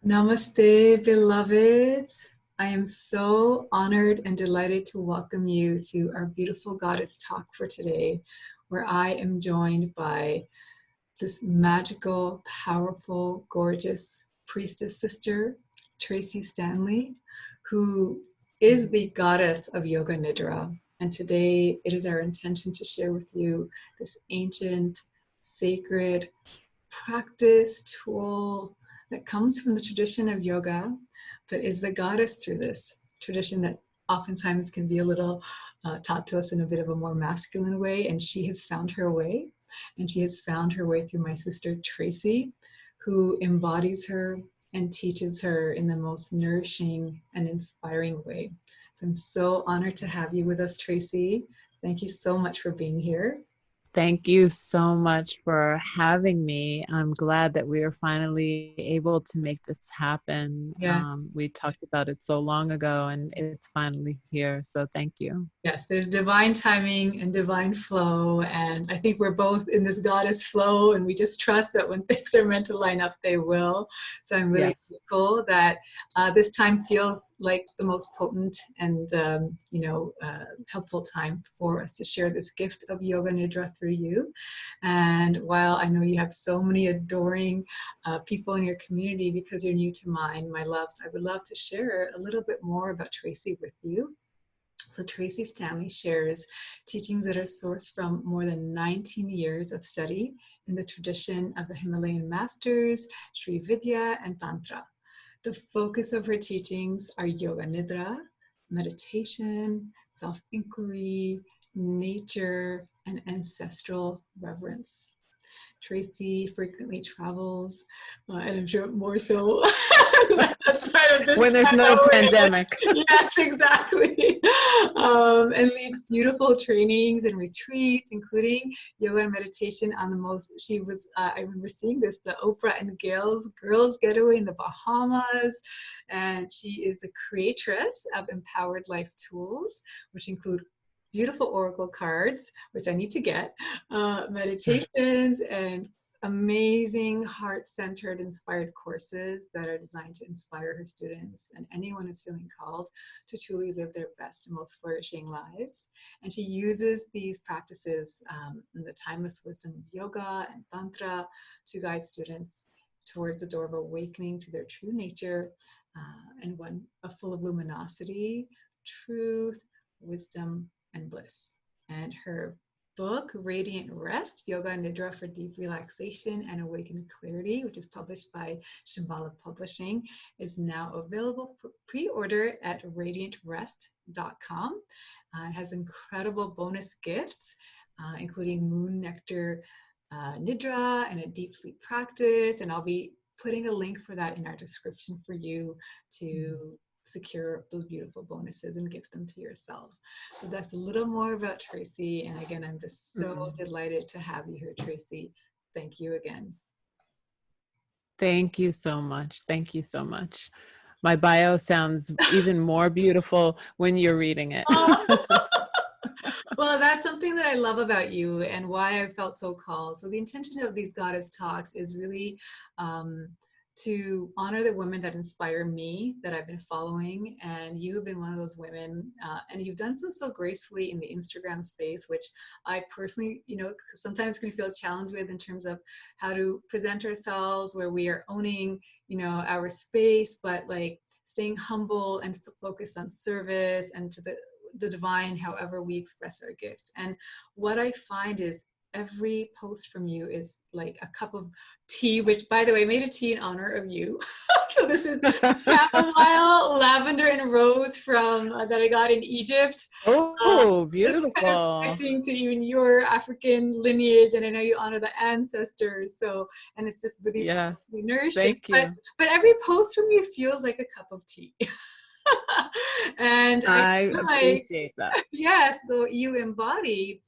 Namaste, beloveds. I am so honored and delighted to welcome you to our beautiful goddess talk for today, where I am joined by this magical, powerful, gorgeous priestess sister, Tracee Stanley, who is the goddess of Yoga Nidra. And today it is our intention to share with you this ancient, sacred practice tool that comes from the tradition of yoga, but is the goddess through this tradition that oftentimes can be a little taught to us in a bit of a more masculine way. And she has found her way, and she has found her way through my sister Tracee, who embodies her and teaches her in the most nourishing and inspiring way. So I'm so honored to have you with us, Tracee. Thank you so much for being here. Thank you so much for having me. I'm glad that we are finally able to make this happen. Yeah. We talked about it so long ago and it's finally here. So thank you. Yes, there's divine timing and divine flow. And I think we're both in this goddess flow, and we just trust that when things are meant to line up, they will. So I'm really grateful that this time feels like the most potent and, helpful time for us to share this gift of Yoga Nidra through you. And while I know you have so many adoring people in your community because you're new to mine, my loves, I would love to share a little bit more about Tracee with you. So Tracee Stanley shares teachings that are sourced from more than 19 years of study in the tradition of the Himalayan masters, Sri Vidya and Tantra. The focus of her teachings are Yoga Nidra, meditation, self-inquiry, nature, and ancestral reverence. Tracee frequently travels, and I'm sure more so outside of this when there's no pandemic. Yes, exactly. And leads beautiful trainings and retreats, including yoga and meditation on the most, I remember seeing this, the Oprah and Gail's Girls Getaway in the Bahamas. And she is the creatress of Empowered Life Tools, which include beautiful oracle cards, which I need to get, meditations, and amazing heart-centered inspired courses that are designed to inspire her students and anyone who's feeling called to truly live their best and most flourishing lives. And she uses these practices in the timeless wisdom of yoga and tantra to guide students towards the door of awakening to their true nature, and one full of luminosity, truth, wisdom, and bliss. And her book, Radiant Rest, Yoga Nidra for Deep Relaxation and Awakened Clarity, which is published by Shambhala Publishing, is now available for pre-order at radiantrest.com. It has incredible bonus gifts, including Moon Nectar Nidra and a deep sleep practice. And I'll be putting a link for that in our description for you to secure those beautiful bonuses and give them to yourselves. So that's a little more about Tracee. And again, I'm just so delighted to have you here, Tracee. Thank you again. Thank you so much. Thank you so much. My bio sounds even more beautiful when you're reading it. Well, that's something that I love about you and why I felt so called. So the intention of these goddess talks is really to honor the women that inspire me, that I've been following. And you have been one of those women, and you've done so gracefully in the Instagram space, which I personally, sometimes can feel challenged with in terms of how to present ourselves, where we are owning, our space, but like staying humble and focused on service and to the divine, however we express our gifts. And what I find is every post from you is like a cup of tea, which, by the way, I made a tea in honor of you. So this is chamomile, lavender, and rose from that I got in Egypt. Oh, beautiful. Just kind of connecting to even your African lineage, and I know you honor the ancestors. So, and it's just really, really nourishing. Thank you. But every post from you feels like a cup of tea. And I appreciate that. Yes, though you embody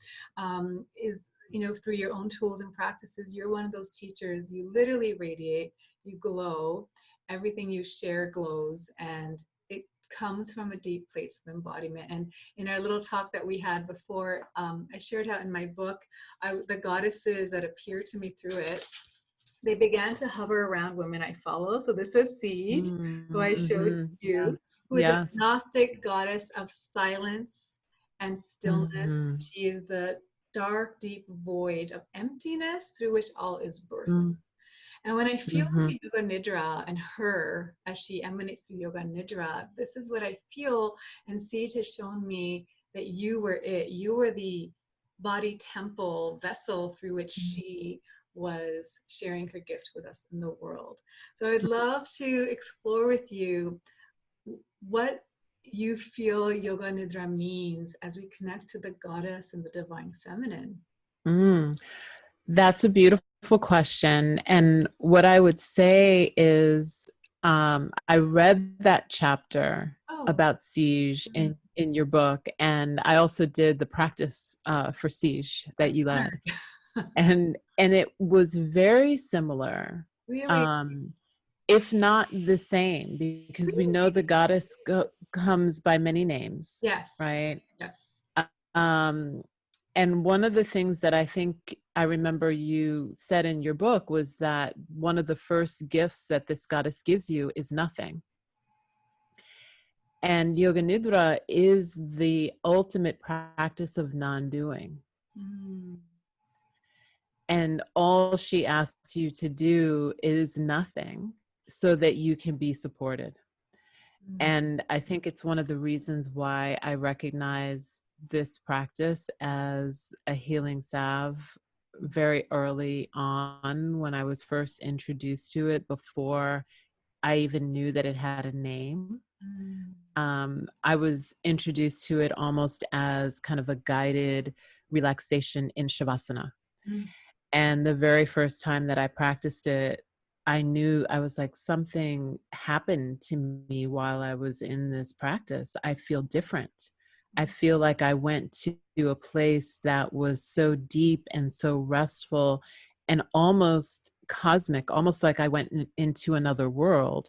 is, through your own tools and practices, you're one of those teachers. You literally radiate, you glow, everything you share glows, and it comes from a deep place of embodiment. And in our little talk that we had before, I shared how in my book, the goddesses that appear to me through it, they began to hover around women I follow. So this was Siege, who I showed to you, Yes. who is a Yes. Gnostic goddess of silence and stillness. Mm-hmm. She is the dark, deep void of emptiness through which all is birth. Mm-hmm. And when I feel Mm-hmm. into Yoga Nidra and her as she emanates through Yoga Nidra, this is what I feel. And Siege has shown me that you were it. You were the body temple vessel through which she was sharing her gift with us in the world. So I'd love to explore with you what you feel Yoga Nidra means as we connect to the goddess and the divine feminine. Mm. That's a beautiful question. And what I would say is, I read that chapter Oh, about Siege in your book, and I also did the practice for Siege that you led, and it was very similar, really? um, if not the same, because we know the goddess comes by many names, Yes. right? Yes. Um, and one of the things that I think I remember you said in your book was that one of the first gifts that this goddess gives you is nothing. And Yoga Nidra is the ultimate practice of non-doing. Mm. And all she asks you to do is nothing so that you can be supported. Mm. And I think it's one of the reasons why I recognize this practice as a healing salve very early on when I was first introduced to it, before I even knew that it had a name. Mm. I was introduced to it almost as kind of a guided relaxation in Shavasana. Mm. And the very first time that I practiced it, I knew, I was like, something happened to me while I was in this practice. I feel different. I feel like I went to a place that was so deep and so restful and almost cosmic, almost like I went into another world,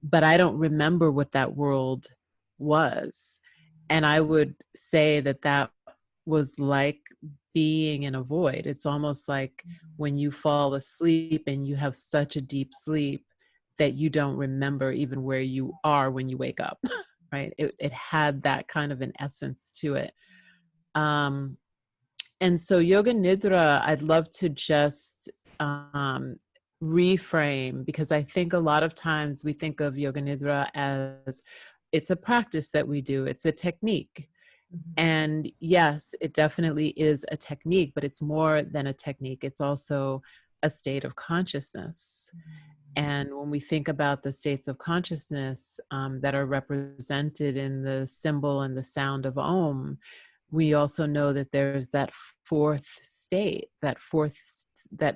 but I don't remember what that world was. And I would say that that was like being in a void. It's almost like when you fall asleep and you have such a deep sleep that you don't remember even where you are when you wake up, right? It had that kind of an essence to it. And so Yoga Nidra, I'd love to just reframe, because I think a lot of times we think of Yoga Nidra as it's a practice that we do, it's a technique. And yes, it definitely is a technique, but it's more than a technique. It's also a state of consciousness. And when we think about the states of consciousness that are represented in the symbol and the sound of Om, we also know that there's that fourth state, that,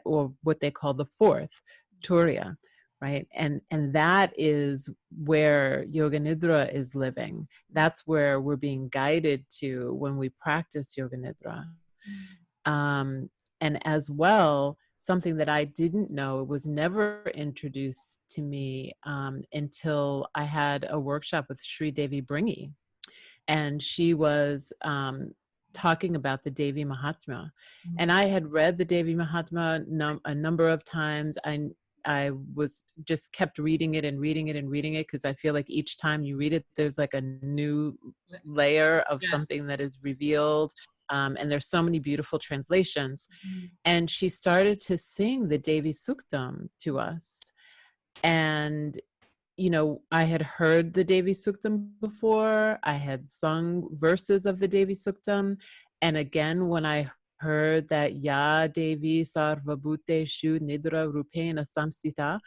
or what they call the fourth, Turiya, right? And that is where Yoga Nidra is living. That's where we're being guided to when we practice Yoga Nidra. And as well, something that I didn't know, was never introduced to me until I had a workshop with Sri Devi Bringi. And she was talking about the Devi Mahatma. And I had read the Devi Mahatma a number of times. I was just kept reading it and reading it and reading it, because I feel like each time you read it, there's like a new layer of something that is revealed. And there's so many beautiful translations. And she started to sing the Devi Suktam to us. And you know, I had heard the Devi Suktam before. I had sung verses of the Devi Suktam. And again, when I heard that Ya Devi Sarvabhuteshu Nidra Rupena Samsita,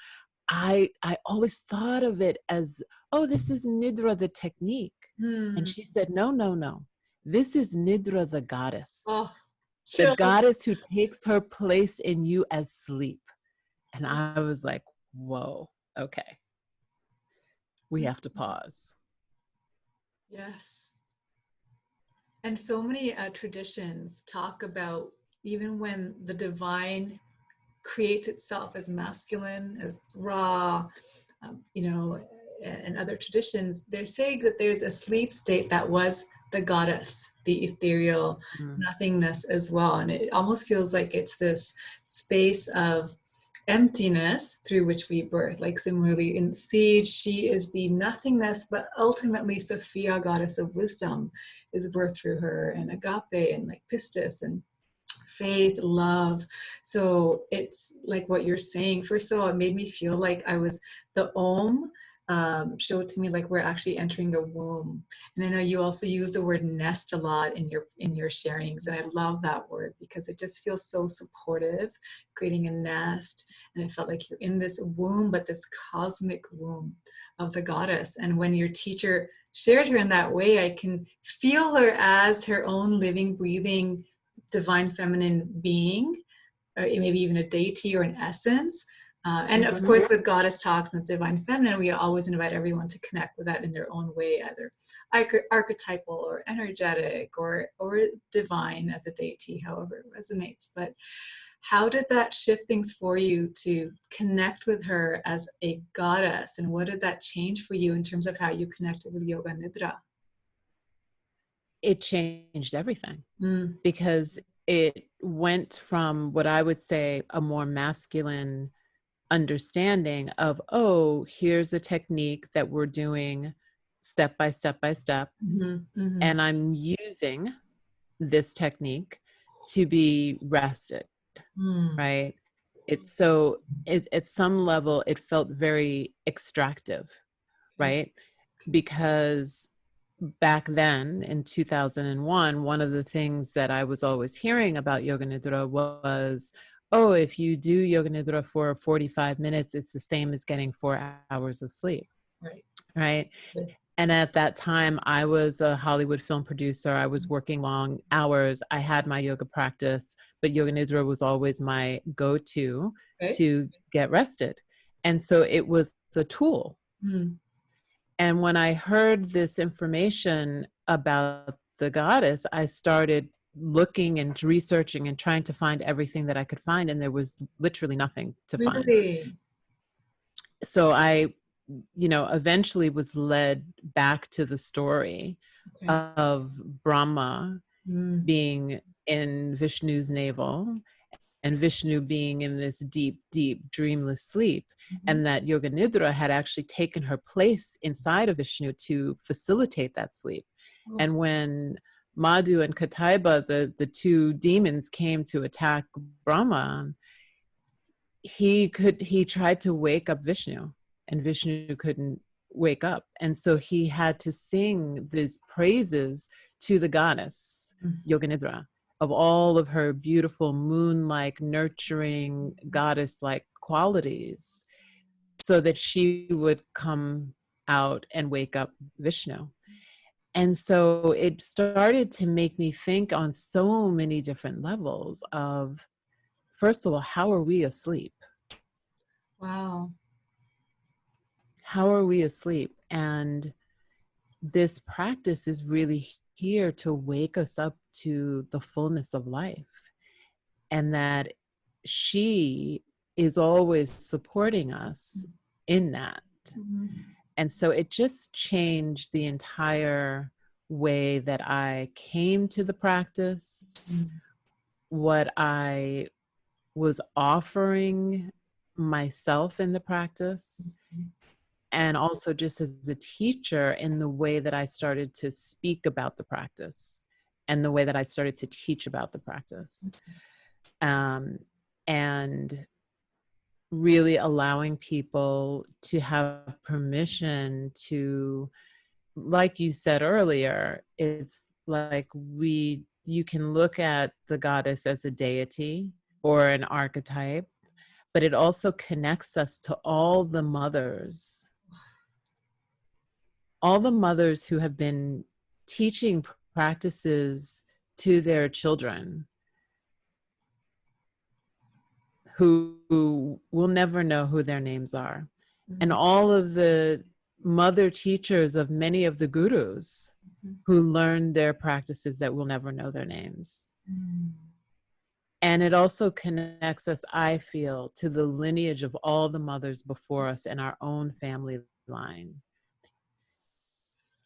I always thought of it as, oh, this is Nidra, the technique. And she said, no, no, no. This is Nidra, the goddess. Oh, The chill. goddess who takes her place in you as sleep. And I was like, whoa, okay. We have to pause. Yes. And so many traditions talk about, even when the divine creates itself as masculine, as raw, you know, and other traditions, they're saying that there's a sleep state that was the goddess, the ethereal nothingness as well. And it almost feels like it's this space of emptiness through which we birth. Like similarly in seed, she is the nothingness, but ultimately Sophia, goddess of wisdom, is birthed through her, and agape and like pistis and faith, love. So it's like what you're saying. First of all, it made me feel like I was the Om. Showed to me like we're actually entering the womb. And I know you also use the word nest a lot in your sharings, and I love that word because it just feels so supportive, creating a nest. And I felt like you're in this womb, but this cosmic womb of the goddess. And when your teacher shared her in that way, I can feel her as her own living, breathing, divine feminine being, or maybe even a deity or an essence. And of course, with goddess talks and the divine feminine, we always invite everyone to connect with that in their own way, either archetypal or energetic or divine as a deity, however it resonates. But how did that shift things for you to connect with her as a goddess? And what did that change for you in terms of how you connected with Yoga Nidra? It changed everything Mm. because it went from what I would say a more masculine understanding of, oh, here's a technique that we're doing step by step by step. Mm-hmm, mm-hmm. And I'm using this technique to be rested, Mm. right? It's so at some level, it felt very extractive, Okay. right? Because back then in 2001, one of the things that I was always hearing about Yoga Nidra was, oh, if you do Yoga Nidra for 45 minutes, it's the same as getting 4 hours of sleep, Right. right? Good. And at that time, I was a Hollywood film producer. I was working long hours. I had my yoga practice, but Yoga Nidra was always my go-to Okay. to get rested. And so it was a tool. Mm. And when I heard this information about the goddess, I started looking and researching and trying to find everything that I could find. And there was literally nothing to find. Really? So I, eventually was led back to the story Okay. of Brahma Mm. being in Vishnu's navel and Vishnu being in this deep, deep, dreamless sleep. Mhm. And that Yoga Nidra had actually taken her place inside of Vishnu to facilitate that sleep. Oh, And when Madhu and Kataiba, the two demons, came to attack Brahma, he tried to wake up Vishnu, and Vishnu couldn't wake up. And so he had to sing these praises to the goddess, mm. Yoga Nidra, of all of her beautiful moon-like, nurturing, goddess-like qualities, so that she would come out and wake up Vishnu. And so it started to make me think on so many different levels of, first of all, how are we asleep? Wow. How are we asleep? And this practice is really here to wake us up to the fullness of life, and that she is always supporting us in that. Mhm. And so it just changed the entire way that I came to the practice, Mm. what I was offering myself in the practice, and also just as a teacher in the way that I started to speak about the practice and the way that I started to teach about the practice. And really allowing people to have permission to, like you said earlier, it's like you can look at the goddess as a deity or an archetype, but it also connects us to all the mothers who have been teaching practices to their children, who will never know who their names are. And Mhm. all of the mother teachers of many of the gurus who learned their practices that will never know their names. Mm. And it also connects us, I feel, to the lineage of all the mothers before us in our own family line.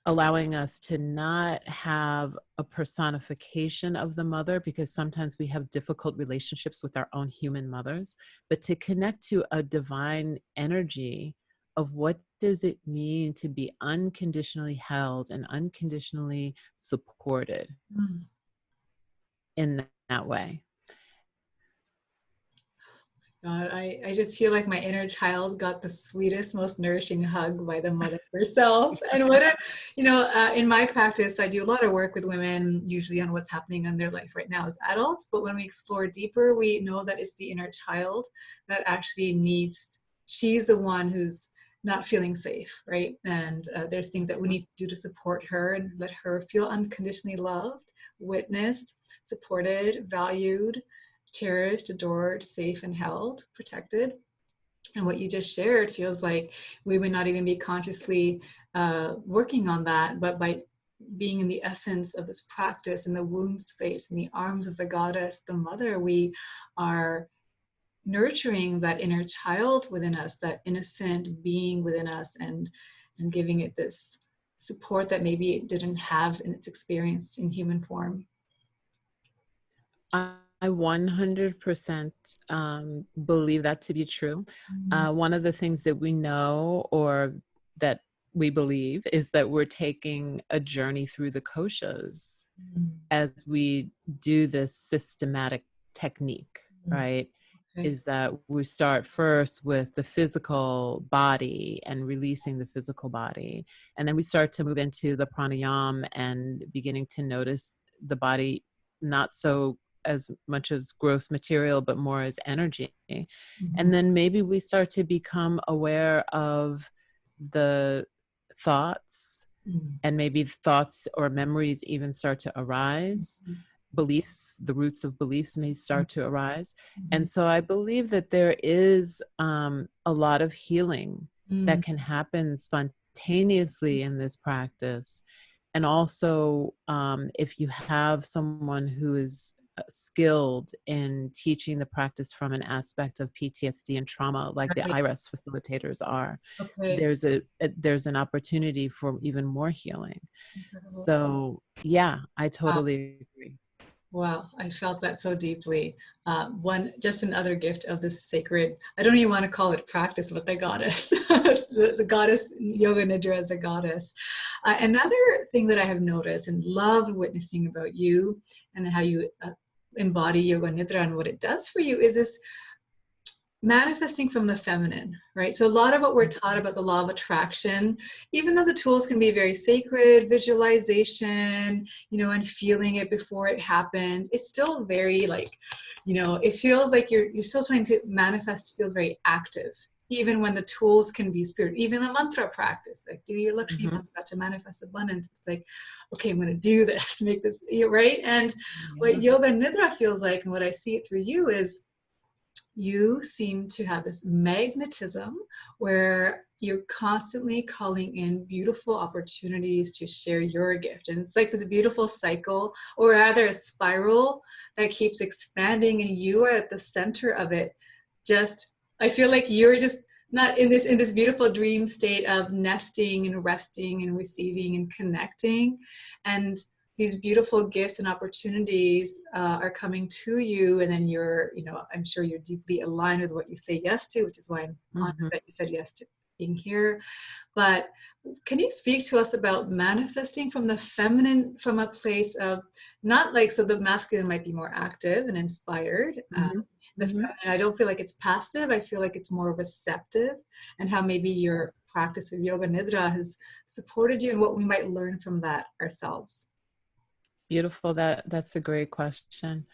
allowing us to not have a personification of the mother, because sometimes we have difficult relationships with our own human mothers, but to connect to a divine energy of what does it mean to be unconditionally held and unconditionally supported Mm. in that way. God, I just feel like my inner child got the sweetest, most nourishing hug by the mother herself. And what a, in my practice, I do a lot of work with women, usually on what's happening in their life right now as adults. But when we explore deeper, we know that it's the inner child that actually needs, she's the one who's not feeling safe, right? And there's things that we need to do to support her and let her feel unconditionally loved, witnessed, supported, valued, cherished, adored, safe and held, protected. And what you just shared feels like we would not even be consciously working on that, but by being in the essence of this practice in the womb space, in the arms of the goddess, the mother, we are nurturing that inner child within us, that innocent being within us, and giving it this support that maybe it didn't have in its experience in human form. I 100% believe that to be true. One of the things that we know, or that we believe, is that we're taking a journey through the koshas as we do this systematic technique, right? Okay. Is that we start first with the physical body and releasing the physical body. And then we start to move into the pranayama and beginning to notice the body not so as much as gross material, but more as energy. And then maybe we start to become aware of the thoughts, and maybe thoughts or memories even start to arise. Beliefs, the roots of beliefs may start to arise. And so I believe that there is a lot of healing that can happen spontaneously in this practice. And also, if you have someone who is skilled in teaching the practice from an aspect of PTSD and trauma, like the IRES facilitators are, there's an opportunity for even more healing. Incredible. So yeah, I totally agree. Wow, I felt that so deeply. Just another gift of this sacred, I don't even want to call it practice, but the goddess, the goddess, Yoga Nidra as a goddess. Another thing that I have noticed and loved witnessing about you and how you embody Yoga Nidra and what it does for you is this manifesting from the feminine, right? So a lot of what we're taught about the law of attraction, even though the tools can be very sacred, visualization, and feeling it before it happens, it's still very it feels like you're still trying to manifest, feels very active, even when the tools can be spirit, even the mantra practice, like do your Lakshmi mantra to manifest abundance. It's like, okay, I'm going to do this, make this, right? And what Yoga Nidra feels like, and what I see it through you, is you seem to have this magnetism where you're constantly calling in beautiful opportunities to share your gift. And it's like this beautiful cycle, or rather a spiral, that keeps expanding, and you are at the center of it. I feel like you're just not in this beautiful dream state of nesting and resting and receiving and connecting. And these beautiful gifts and opportunities are coming to you, and then I'm sure you're deeply aligned with what you say yes to, which is why I'm honored that you said yes to being here. But can you speak to us about manifesting from the feminine, from a place of not like, so the masculine might be more active and inspired. The feminine, I don't feel like it's passive. I feel like it's more receptive, and how maybe your practice of Yoga Nidra has supported you and what we might learn from that ourselves. Beautiful. That's a great question.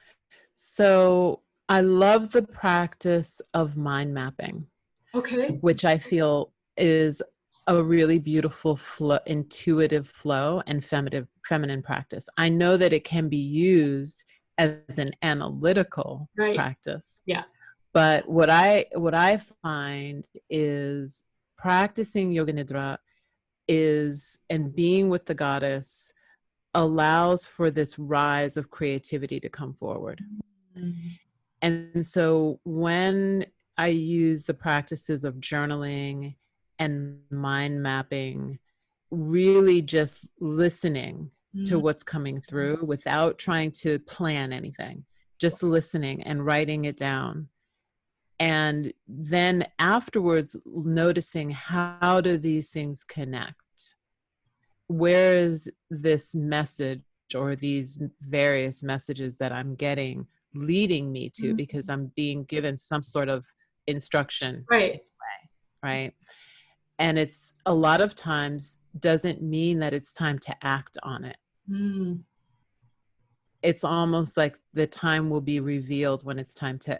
So I love the practice of mind mapping, Okay. which I feel is a really beautiful flow, intuitive flow, and feminine practice. I know that it can be used as an analytical practice. Yeah. But what I find is practicing Yoga Nidra and being with the goddess allows for this rise of creativity to come forward. And so when I use the practices of journaling and mind mapping really just listening to Mm. what's coming through without trying to plan anything, just listening and writing it down. And then afterwards, noticing how do these things connect? Where is this message or these various messages that I'm getting leading me to? Mm. Because I'm being given some sort of instruction, Right. right? And it's a lot of times doesn't mean that it's time to act on it. Mm. It's almost like the time will be revealed when it's time to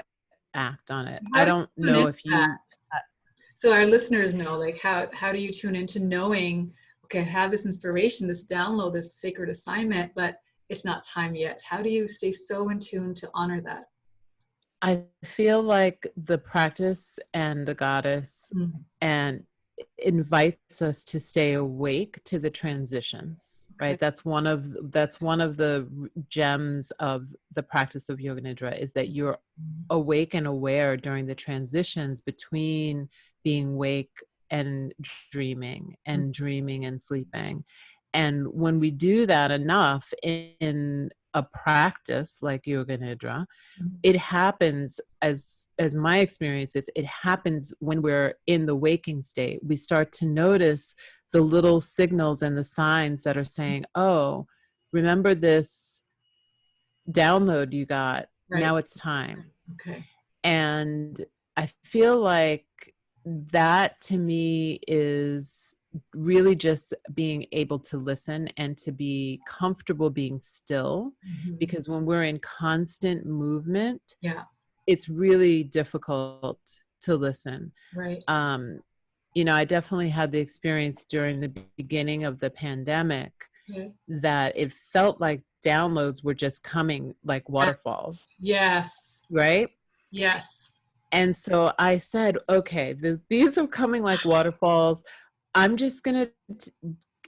act on it. How I do don't you tune know into if that? you, So our listeners know, like, how do you tune into knowing, okay, I have this inspiration, this download, this sacred assignment, but it's not time yet. How do you stay so in tune to honor that? I feel like the practice and the goddess Mm. and invites us to stay awake to the transitions, Okay. right? That's one of the gems of the practice of Yoga Nidra, is that you're awake and aware during the transitions between being awake and Mm. dreaming and sleeping. And when we do that enough in a practice like Yoga Nidra, Mm. it happens, as my experience is, it happens when we're in the waking state. We start to notice the little signals and the signs that are saying, oh, remember this download you got, Right. now it's time. Okay. And I feel like that to me is really just being able to listen and to be comfortable being still, Mhm. because when we're in constant movement, Yeah. it's really difficult to listen. Right. Um, you know, I definitely had the experience during the beginning of the pandemic Okay. that it felt like downloads were just coming like Yes. waterfalls, Yes. right? Yes. And so I said, okay, these are coming like waterfalls. I'm just going to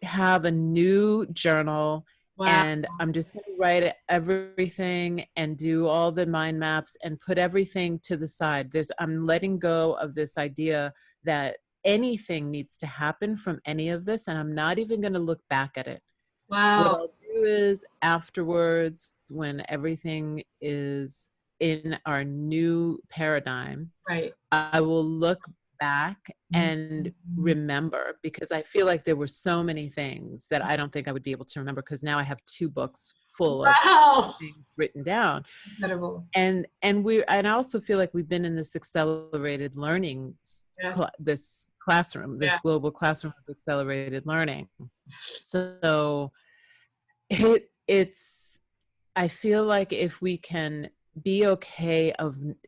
have a new journal, Wow. and I'm just going to write everything and do all the mind maps and put everything to the side. I'm letting go of this idea that anything needs to happen from any of this, and I'm not even going to look back at it. What Wow. I'll do is afterwards, when everything is in our new paradigm, Right. I will look back and Mhm. remember, because I feel like there were so many things that I don't think I would be able to remember, because now I have 2 books full of Wow. things written down. Incredible. And I also feel like we've been in this accelerated learning Yes. this classroom, Yeah. this global classroom of accelerated learning. So it's I feel like if we can be okay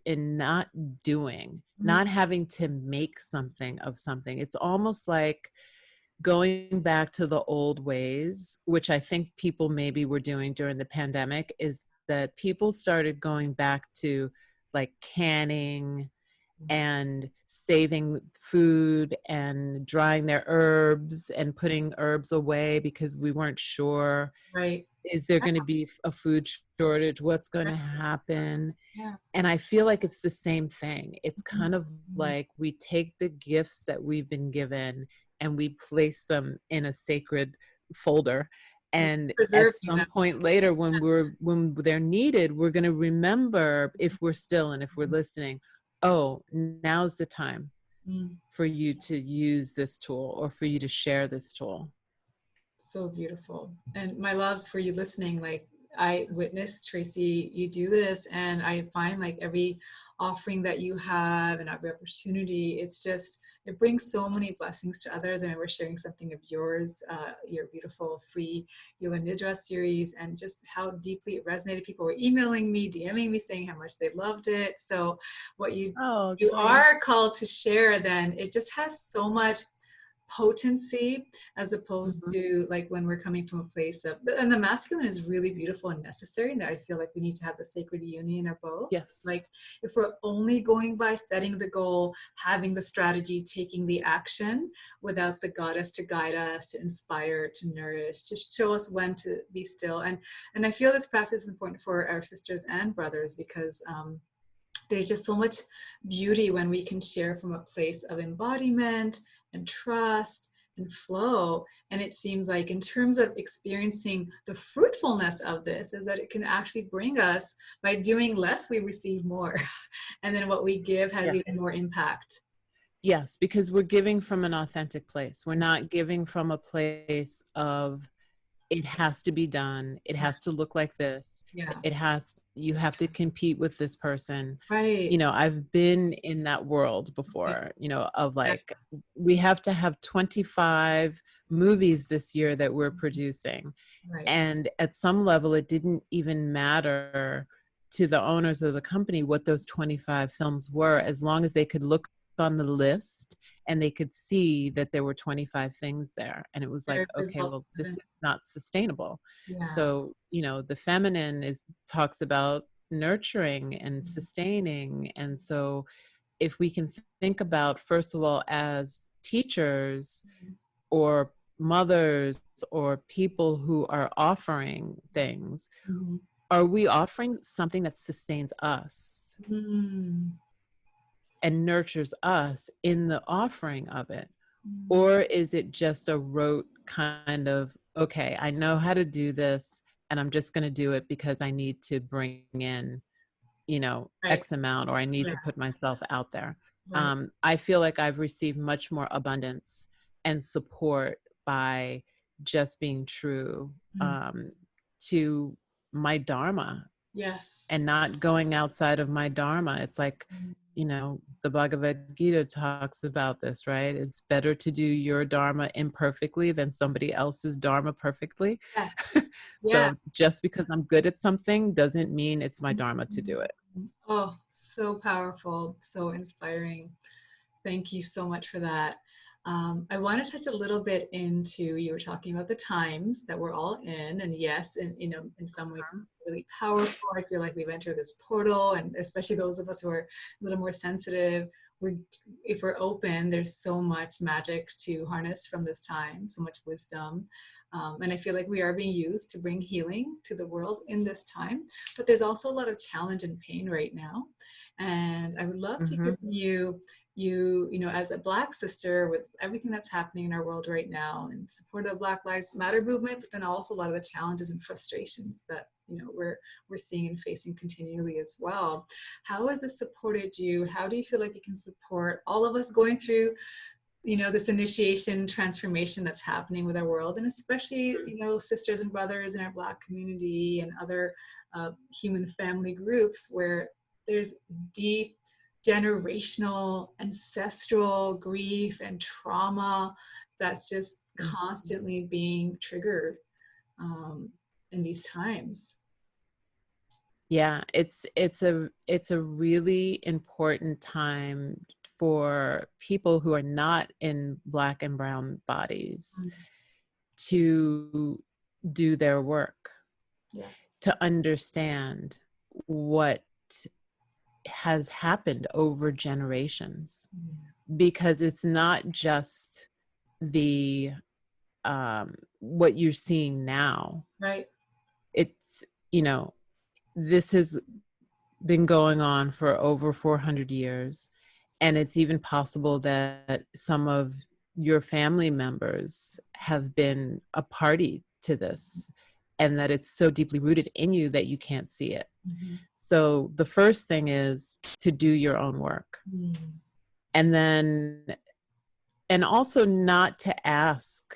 in not doing, Mm. not having to make something of something, it's almost like going back to the old ways, which I think people maybe were doing during the pandemic, is that people started going back to like canning and saving food and drying their herbs and putting herbs away because we weren't sure, Right. is there going to be a food shortage, what's going to happen. Yeah. And I feel like it's the same thing. It's Mhm. kind of like we take the gifts that we've been given and we place them in a sacred folder, and at Preserving some them. point later when they're needed, we're going to remember, if we're still and if we're listening, oh, now's the time Mm. for you to use this tool or for you to share this tool. So beautiful. And my loves for you listening, like I witnessed, Tracee, you do this, and I find like every offering that you have and every opportunity, it's just, it brings so many blessings to others. And we're sharing something of yours, your beautiful free Yoga Nidra series, and just how deeply it resonated. People were emailing me, DMing me, saying how much they loved it. So what Oh, you great. are called to share, then it just has so much potency, as opposed Mhm. to like when we're coming from a place of, and the masculine is really beautiful and necessary, and I feel like we need to have the sacred union of both. Yes. Like if we're only going by setting the goal, having the strategy, taking the action, without the goddess to guide us, to inspire, to nourish, to show us when to be still. And I feel this practice is important for our sisters and brothers, because there's just so much beauty when we can share from a place of embodiment and trust and flow. And it seems like in terms of experiencing the fruitfulness of this is that it can actually bring us, by doing less, we receive more. And then what we give has Yeah. even more impact. Yes, because we're giving from an authentic place. We're not giving from a place of it has to be done. It has to look like this. Yeah. You have to compete with this person. Right. You know, I've been in that world before, you know, of like, we have to have 25 movies this year that we're producing. Right. And at some level, it didn't even matter to the owners of the company what those 25 films were, as long as they could look on the list and they could see that there were 25 things there. And it was like, Very okay, result well, this is driven. not sustainable. Yes. So, you know, the feminine talks about nurturing and sustaining. And so if we can think about, first of all, as teachers or mothers or people who are offering things, Mhm. are we offering something that sustains us Mm. and nurtures us in the offering of it? Mm. Or is it just a rote kind of, okay, I know how to do this and I'm just going to do it because I need to bring in, you know, Right. X amount, or I need Yeah. to put myself out there. Right. I feel like I've received much more abundance and support by just being true Mm. to my dharma Yes. and not going outside of my dharma. It's like, Mm. you know, the Bhagavad Gita talks about this, right? It's better to do your dharma imperfectly than somebody else's dharma perfectly. Yeah. Yeah. So just because I'm good at something doesn't mean it's my dharma to do it. Oh, so powerful, so inspiring. Thank you so much for that. I want to touch a little bit into, you were talking about the times that we're all in, and yes, and you know, in some ways really powerful. I feel like we've entered this portal, and especially those of us who are a little more sensitive, if we're open, there's so much magic to harness from this time, so much wisdom. And I feel like we are being used to bring healing to the world in this time, but there's also a lot of challenge and pain right now. And I would love to hear from you know, as a Black sister, with everything that's happening in our world right now and support of the Black Lives Matter movement, but then also a lot of the challenges and frustrations that, you know, we're seeing and facing continually as well. How has this supported you? How do you feel like you can support all of us going through, you know, this initiation transformation that's happening with our world, and especially, you know, sisters and brothers in our Black community and other human family groups where there's deep generational ancestral grief and trauma that's just constantly being triggered in these times. Yeah, it's a really important time for people who are not in Black and brown bodies to do their work, Yes. to understand what has happened over generations, because it's not just the what you're seeing now. Right. It's, you know, this has been going on for over 400 years, and it's even possible that some of your family members have been a party to this, and that it's so deeply rooted in you that you can't see it. So the first thing is to do your own work. And then, and also not to ask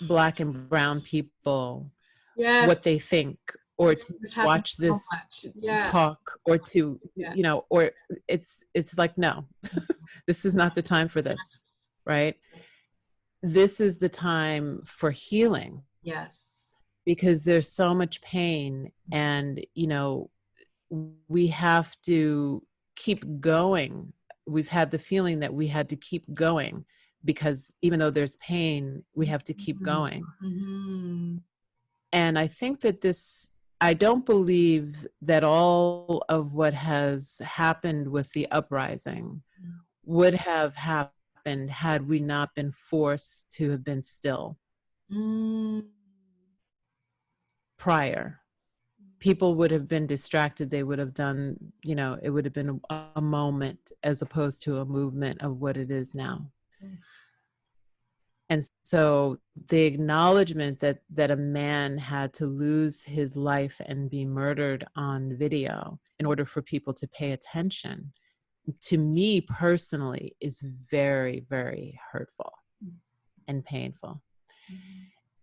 Black and brown people Yes. what they think, or to It happens watch so this much. Yeah. talk, or to, Yeah. you know, or it's like, no, this is not the time for this, right? This is the time for healing, Yes. because there's so much pain, and, you know, we have to keep going. We've had the feeling that we had to keep going, because even though there's pain, we have to keep going. Mm-hmm. And I think that I don't believe that all of what has happened with the uprising would have happened had we not been forced to have been still prior. People would have been distracted. They would have done, you know, it would have been a moment as opposed to a movement of what it is now. And so the acknowledgement that a man had to lose his life and be murdered on video in order for people to pay attention, to me personally, is very, very hurtful and painful.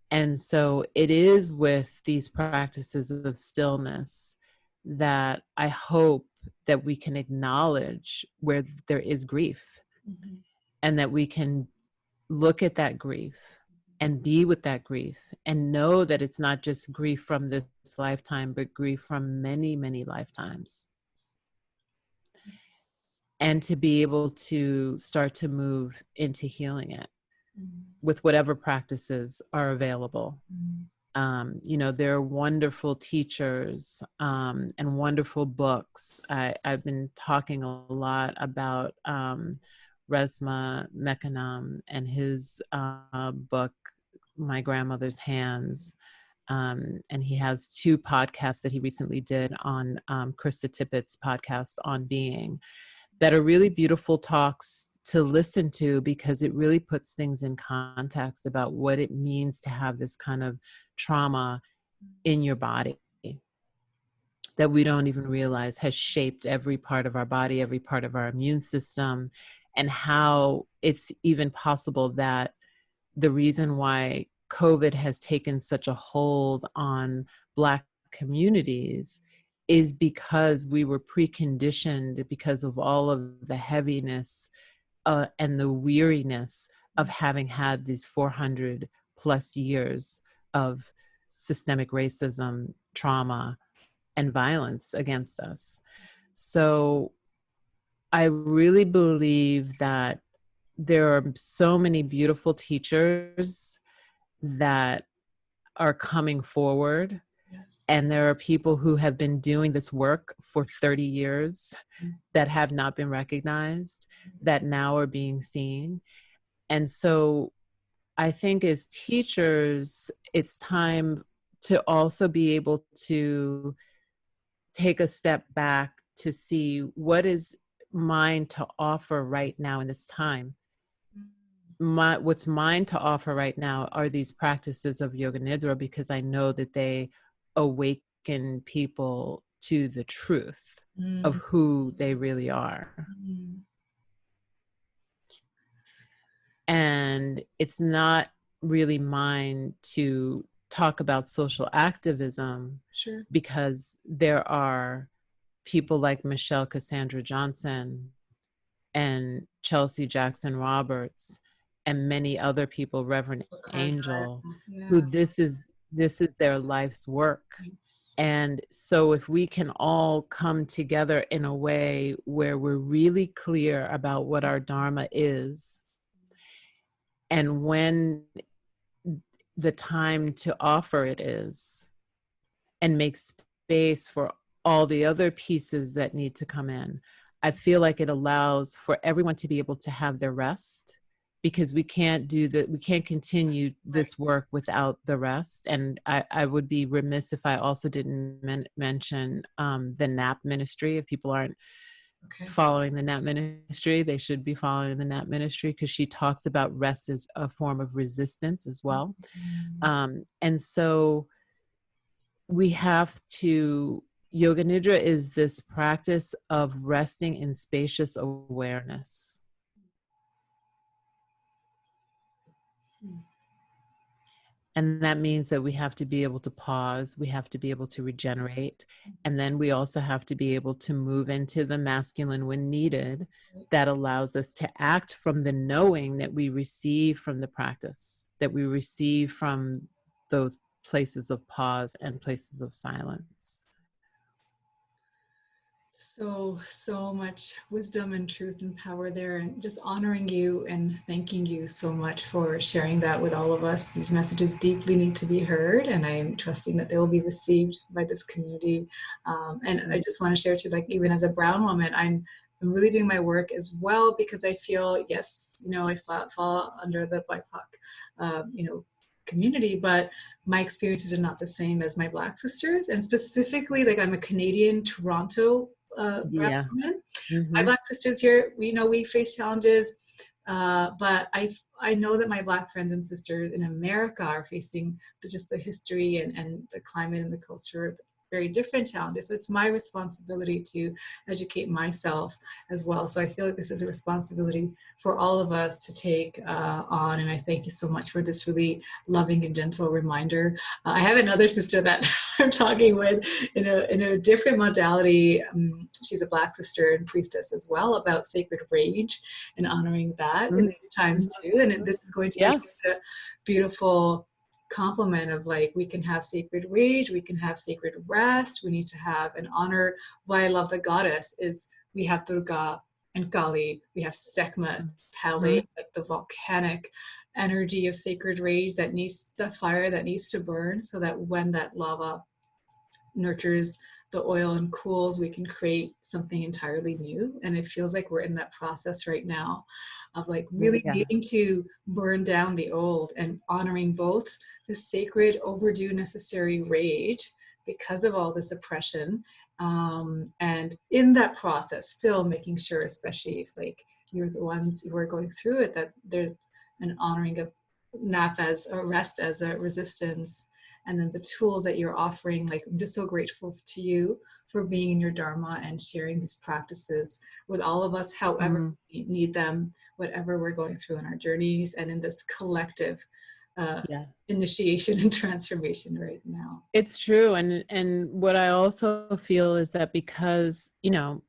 And so it is with these practices of stillness that I hope that we can acknowledge where there is grief, and that we can look at that grief and be with that grief and know that it's not just grief from this lifetime, but grief from many, many lifetimes. And to be able to start to move into healing it with whatever practices are available. You know, there are wonderful teachers and wonderful books. I've been talking a lot about Resmaa Menakem and his book, My Grandmother's Hands. And he has 2 podcasts that he recently did on Krista Tippett's podcast on being, that are really beautiful talks to listen to, because it really puts things in context about what it means to have this kind of trauma in your body that we don't even realize has shaped every part of our body, every part of our immune system, and how it's even possible that the reason why COVID has taken such a hold on Black communities is because we were preconditioned because of all of the heaviness and the weariness of having had these 400 plus years of systemic racism, trauma, and violence against us. So I really believe that there are so many beautiful teachers that are coming forward. Yes. And there are people who have been doing this work for 30 years that have not been recognized, that now are being seen. And so I think as teachers, it's time to also be able to take a step back to see what is mine to offer right now in this time. What's mine to offer right now are these practices of Yoga Nidra, because I know that they awaken people to the truth of who they really are. And it's not really mine to talk about social activism, sure, because there are people like Michelle Cassandra Johnson and Chelsea Jackson Roberts and many other people, Reverend Angel, who this is their life's work. And so if we can all come together in a way where we're really clear about what our Dharma is, and when the time to offer it is, and make space for all the other pieces that need to come in, I feel like it allows for everyone to be able to have their rest, because we can't continue this work without the rest. And I would be remiss if I also didn't mention the NAP ministry. If people aren't following the NAP ministry, they should be following the NAP ministry, because she talks about rest as a form of resistance as well. And so we have to, Yoga Nidra is this practice of resting in spacious awareness. And that means that we have to be able to pause, we have to be able to regenerate, and then we also have to be able to move into the masculine when needed, that allows us to act from the knowing that we receive from the practice, that we receive from those places of pause and places of silence. So much wisdom and truth and power there, and just honoring you and thanking you so much for sharing that with all of us. These messages deeply need to be heard, and I'm trusting that they will be received by this community. And I just want to share too, like, even as a brown woman, I'm really doing my work as well, because I feel, yes, you know, I fall under the BIPOC, community, but my experiences are not the same as my Black sisters. And specifically, like, I'm a Canadian Toronto Black woman. My Black sisters here, we know we face challenges, But I know that my Black friends and sisters in America are facing just the history and the climate and the culture, very different challenges. So it's my responsibility to educate myself as well. So I feel like this is a responsibility for all of us to take on. And I thank you so much for this really loving and gentle reminder. I have another sister that I'm talking with in a different modality. She's a Black sister and priestess as well, about sacred rage and honoring that in these times too. And this is going to be a beautiful complement of like, we can have sacred rage, we can have sacred rest, we need to have and honor. Why I love the goddess is we have Durga and Kali, we have Sekhmet, Pele, like the volcanic energy of sacred rage that needs the fire that needs to burn, so that when that lava nurtures the oil and cools, we can create something entirely new. And it feels like we're in that process right now of like really needing to burn down the old and honoring both the sacred, overdue, necessary rage because of all this oppression. And in that process, still making sure, especially if like you're the ones who are going through it, that there's an honoring of nap as a rest, as a resistance, and then the tools that you're offering. Like, I'm just so grateful to you for being in your Dharma and sharing these practices with all of us, however we need them, whatever we're going through in our journeys and in this collective initiation and transformation right now. It's true. And what I also feel is that because, you know,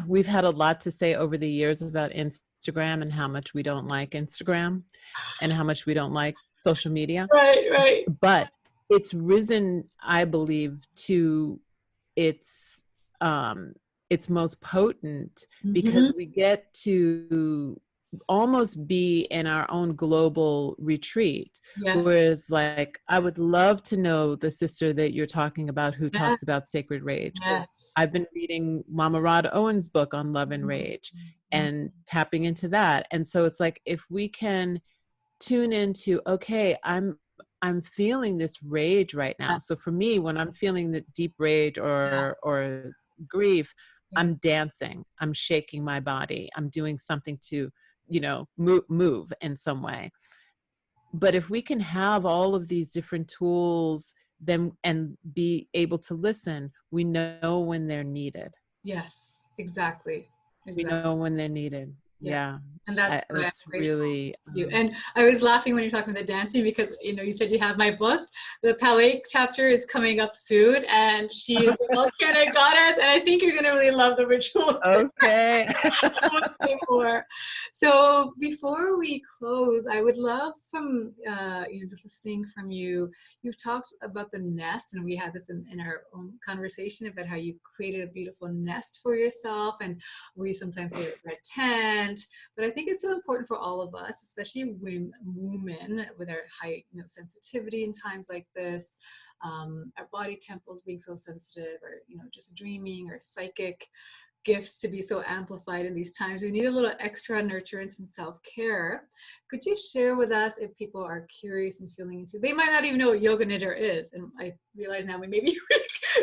we've had a lot to say over the years about Instagram and how much we don't like Instagram and how much we don't like social media. Right. But it's risen, I believe, to its most potent because we get to almost be in our own global retreat. Whereas, like, I would love to know the sister that you're talking about who talks about sacred rage. I've been reading Mama Rod Owen's book on love and rage and tapping into that. And so it's like, if we can tune into, okay, I'm feeling this rage right now. So for me, when I'm feeling the deep rage or grief, I'm dancing, I'm shaking my body, I'm doing something to, you know, move in some way. But if we can have all of these different tools then and be able to listen, we know when they're needed. Yes, exactly. We know when they're needed. Yeah. And that's really you. And I was laughing when you're talking about the dancing because, you know, you said you have my book. The Palais chapter is coming up soon, and she is a volcanic goddess, and I think you're gonna really love the ritual. Okay. So before we close, I would love from you know, just listening from you. You've talked about the nest, and we had this in our own conversation about how you've created a beautiful nest for yourself, and we sometimes say red tent. But I think it's so important for all of us, especially women with our high, you know, sensitivity in times like this, our body temples being so sensitive, or, you know, just dreaming or psychic gifts to be so amplified in these times. We need a little extra nurturance and self-care. Could you share with us, if people are curious and feeling into, they might not even know what Yoga Nidra is, and I realize now we maybe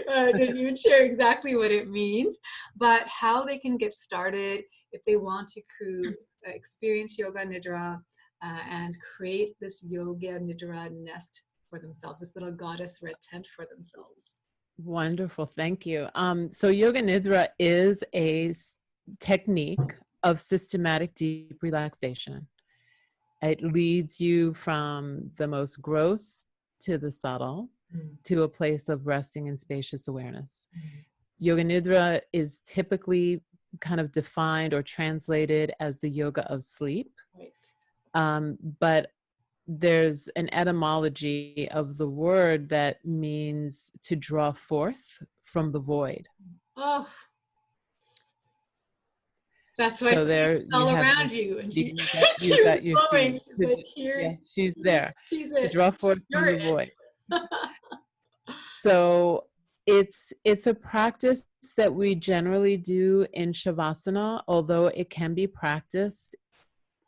didn't even share exactly what it means, but how they can get started if they want to experience Yoga Nidra and create this Yoga Nidra nest for themselves, this little goddess red tent for themselves. Wonderful. Thank you. So Yoga Nidra is a technique of systematic deep relaxation. It leads you from the most gross to the subtle to a place of resting and spacious awareness. Yoga Nidra is typically kind of defined or translated as the yoga of sleep. But there's an etymology of the word that means to draw forth from the void. Oh, that's why so there she's all around you, and she's going. She's like, here's, she's there to draw forth from the void. It. So it's a practice that we generally do in Shavasana, although it can be practiced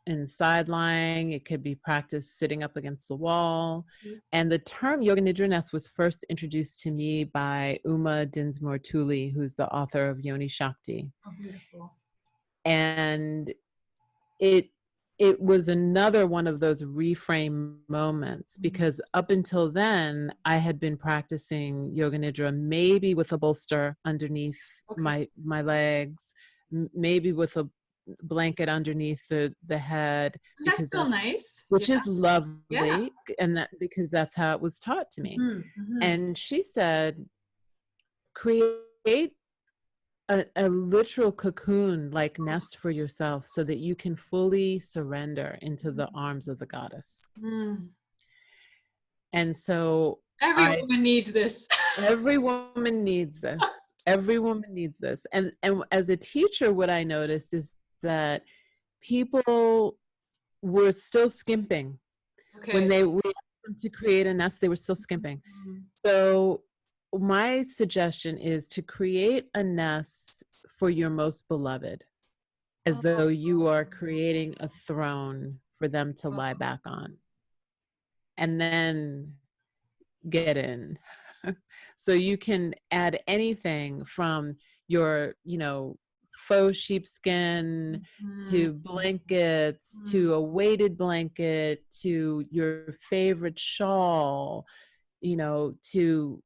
in side lying, it could be practiced sitting up against the wall. And the term Yoga Nidra nest was first introduced to me by Uma Dinsmore Tuli, who's the author of Yoni Shakti. Oh, beautiful. And it it was another one of those reframe moments, because up until then I had been practicing Yoga Nidra, maybe with a bolster underneath my legs, maybe with a blanket underneath the head, because That's so nice. which Yeah. is lovely. Yeah. And that, because that's how it was taught to me. Mm-hmm. And she said, create a literal cocoon like nest for yourself so that you can fully surrender into the arms of the goddess. Mm. And so Every woman needs this. every woman needs this. Every woman needs this. And as a teacher, what I noticed is that people were still skimping. When we asked them to create a nest, they were still skimping. So my suggestion is to create a nest for your most beloved, as though you are creating a throne for them to lie back on, and then get in. So you can add anything from your, faux sheepskin to blankets, to a weighted blanket, to your favorite shawl, to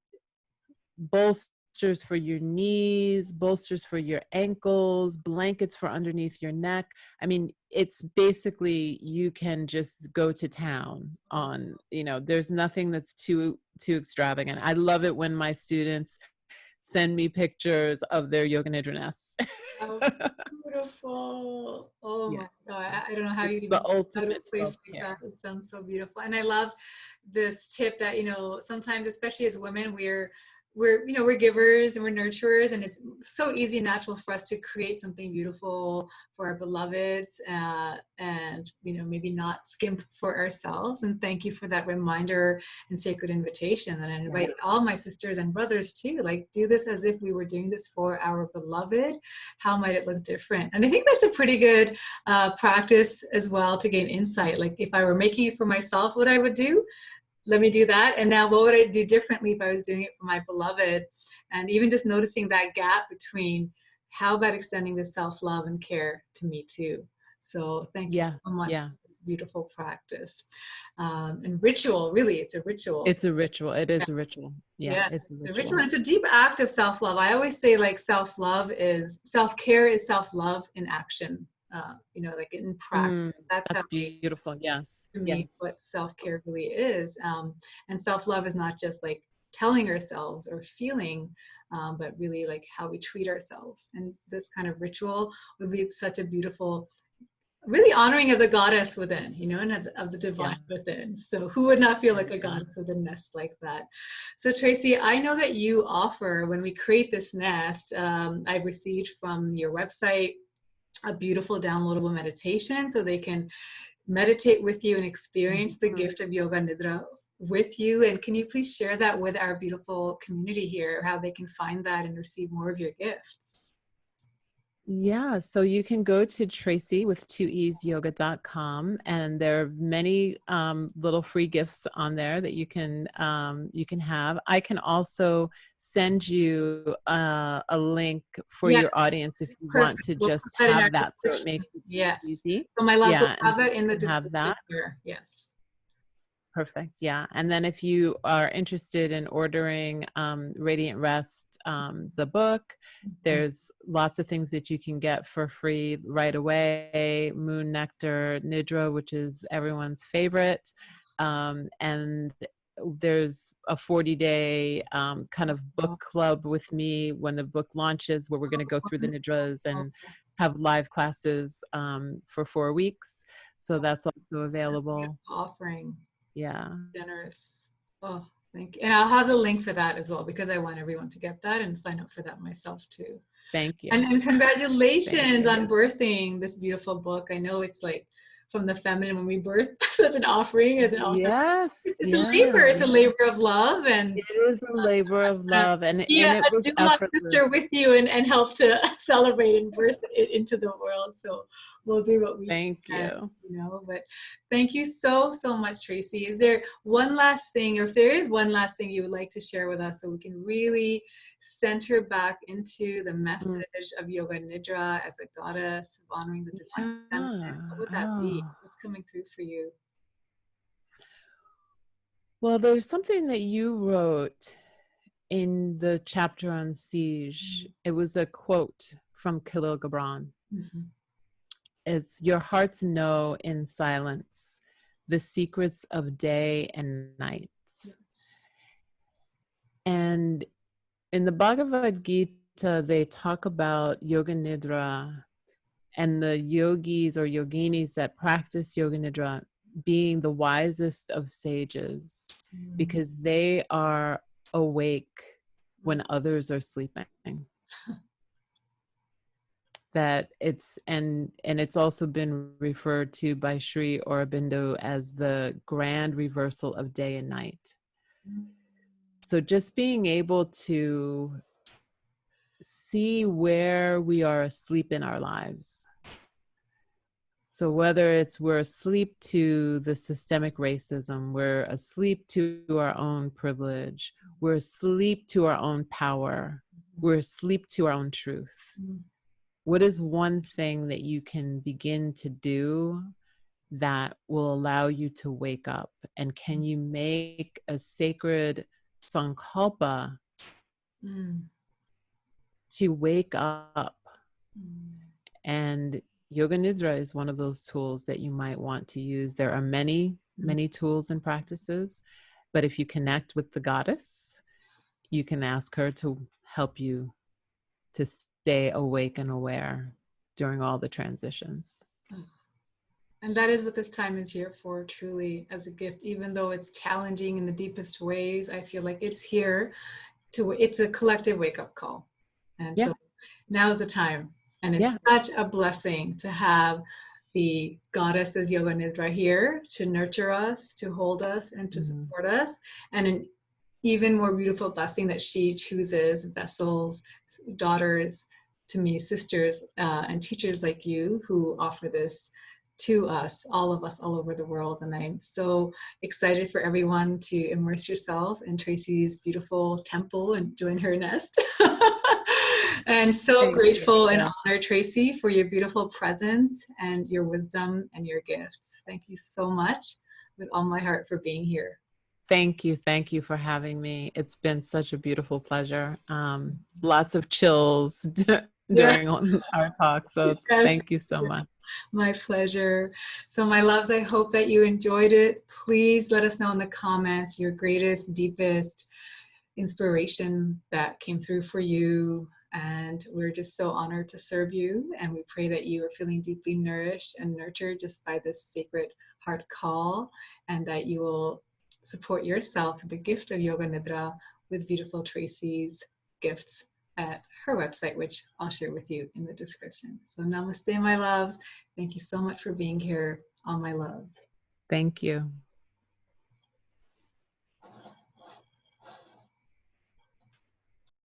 bolsters for your knees, bolsters for your ankles, blankets for underneath your neck. I mean, it's basically, you can just go to town on, there's nothing that's too extravagant. I love it when my students send me pictures of their Yoga Nidra nests. Oh, beautiful. Oh my God. I don't know how It's you the even ultimate place self-care. like that. It sounds so beautiful. And I love this tip that, sometimes, especially as women, we're givers and we're nurturers, and it's so easy and natural for us to create something beautiful for our beloveds, and maybe not skimp for ourselves. And thank you for that reminder and sacred invitation. And I invite all my sisters and brothers too, like, do this as if we were doing this for our beloved. How might it look different? And I think that's a pretty good practice as well, to gain insight. Like, if I were making it for myself, what I would do, let me do that. And now what would I do differently if I was doing it for my beloved? And even just noticing that gap between, how about extending the self-love and care to me too? So thank you so much for this beautiful practice. And ritual, really, it's a ritual. It's a ritual. It is a ritual. Yeah, it's a ritual. It's a deep act of self-love. I always say, like, self-love is, self-care is self-love in action. Like in practice. That's how beautiful. Yes. To me, what self-care really is. And self-love is not just like telling ourselves or feeling, but really like how we treat ourselves. And this kind of ritual would be such a beautiful, really honoring of the goddess within, and of the divine within. So who would not feel like a goddess with a nest like that? So Tracee, I know that you offer, when we create this nest, I've received from your website a beautiful downloadable meditation, so they can meditate with you and experience the gift of Yoga Nidra with you. And can you please share that with our beautiful community here, how they can find that and receive more of your gifts? Yeah, so you can go to Tracee with 2esyoga.com, and there are many little free gifts on there that you can have. I can also send you a link for your audience if you want to just have that, so it makes it easy. So my last will have it in the description here. Yes. Perfect. Yeah. And then if you are interested in ordering Radiant Rest, the book, there's lots of things that you can get for free right away. Moon Nectar Nidra, which is everyone's favorite. And there's a 40-day kind of book club with me when the book launches, where we're going to go through the Nidras and have live classes for 4 weeks. So that's also available. Offering. Yeah. Generous. Oh, thank you. And I'll have the link for that as well, because I want everyone to get that and sign up for that myself too. Thank you. And congratulations on birthing this beautiful book. I know it's like from the feminine when we birth, such an offering as an author. Yes. It's a labor. It's a labor of love. And it is a labor of love. And it was effortless. Sister with you and help to celebrate and birth it into the world. So we'll do what we Thank can, you. you know. But thank you so, so much, Tracee. Is there one last thing, or if there is one last thing you would like to share with us so we can really center back into the Mm, message of Yoga Nidra as a goddess, of honoring the divine feminine? What yeah. would that be? Oh. What's coming through for you? Well, there's something that you wrote in the chapter on siege. It was a quote from Khalil Gibran. Mhm. It's your hearts know in silence the secrets of day and night. And in the Bhagavad Gita, they talk about Yoga Nidra and the yogis or yoginis that practice Yoga Nidra being the wisest of sages Mm. because they are awake when others are sleeping. That it's and it's also been referred to by Sri Aurobindo as the grand reversal of day and night. So just being able to see where we are asleep in our lives. So whether it's we're asleep to the systemic racism, we're asleep to our own privilege, we're asleep to our own power, we're asleep to our own truth. Mm. What is one thing that you can begin to do that will allow you to wake up? And can you make a sacred sankalpa Mm. to wake up? Mm. And Yoga Nidra is one of those tools that you might want to use. There are many, many tools and practices, but if you connect with the goddess, you can ask her to help you to stay awake and aware during all the transitions. Mm. And that is what this time is here for, truly, as a gift. Even though it's challenging in the deepest ways, I feel like it's here it's a collective wake-up call. And Yeah, so now is the time. And it's yeah. such a blessing to have the goddesses Yoga Nidra here to nurture us, to hold us, and to Mhm. support us. And an even more beautiful blessing that she chooses vessels, daughters, to me, sisters, and teachers like you who offer this to us all over the world. And I'm so excited for everyone to immerse yourself in Tracee's beautiful temple and join her nest. And so Thank you. grateful and Yeah. honored, Tracee, for your beautiful presence and your wisdom and your gifts. Thank you so much with all my heart for being here. Thank you. Thank you for having me. It's been such a beautiful pleasure. Lots of chills Yeah. during our talk. So Yes. thank you so much. My pleasure. So, my loves, I hope that you enjoyed it. Please let us know in the comments your greatest, deepest inspiration that came through for you. And we're just so honored to serve you. And we pray that you are feeling deeply nourished and nurtured just by this sacred heart call, and that you will support yourself through the gift of Yoga Nidra with beautiful Tracee's gifts at her website, which I'll share with you in the description. So namaste, my loves. Thank you so much for being here. All my love. Thank you.